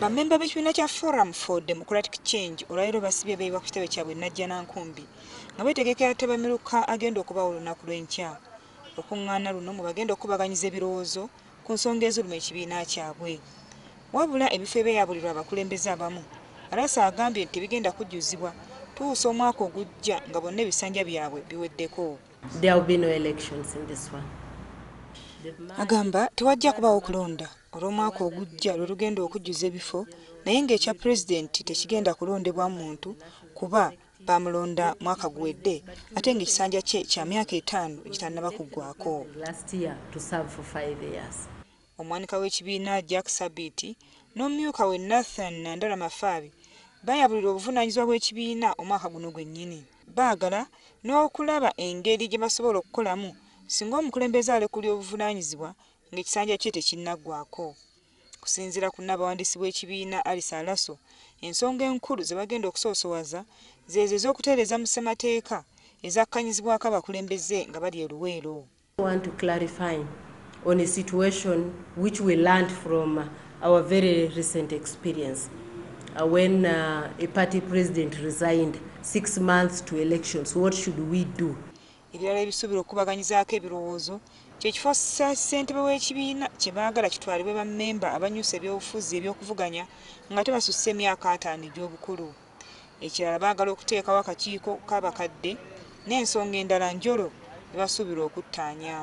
Bammemba b'ekibiina kya Forum for Democratic Change olwaleero basibye beeyiwa ku kitebe kyabwe Najjanankumbi nga beetegekera Tebamiruka agenda okubawa olunaku lw'enkya. Okuŋŋaana luno mwe bagenda okubaganyiza ebirowoozo ku nsonga eziruma ekibiina kyabwe. Wabula ebifo ebyeyabulirwa abakulembeze abamu, Alaasa agambye nti tebigenda kujjuzibwa tuusa omwaka ogujja nga bonna ebisanja byabwe biweddeko. There will be no elections in this one. Agamba tewajja kubaawo kulonda olw'omwaka ogujja lwe lugenda okujjuza ebifo naye ng'ekya pulezidenti tekigenda kulondebwa muntu kuba bamulonda mwaka guwedde ate ng'ekisanja kye kya myaka 5 gitannaba kuggwako. Omwanika w'ekibiina Jack Sabiti n'omumyuka we Nathan Nandala Mafaabi bayabulira obuvunaanyizibwa bw'ekibiina omwaka guno gwennyini. Baagala n'okulaba engeri gye basobola okukolamu singa omukulembeze alekulya obuvunaanyizibwa ng'ekisanja kye tekinnaggwako. Kusinziira ku nnabawandiisi bw'ekibiina Alice Alaso, ensonga enkulu ze bagenda okusoosowaza zeezo ez'okutereeza mu ssemateeka ezakkanyizibwako abakulembeze nga bali e Luweero. I want to clarify on a situation which we learned from our very recent experience when a party president resigned 6 months to elections. What should we do? Ebirala ebisuubira okubaganyizaako ebirowoozo kyekifo ssentebe w'ekibiina kye baagala kitwalibwe bammemba abanyusa ebyobufuzi eby'okuvuganya ng'ate basusse emyaka 5 egy'obukulu. Ekirala baagala okuteekawo akakiiko k'abakadde n'ensonga endala njolo ne basuubira okuttaanya.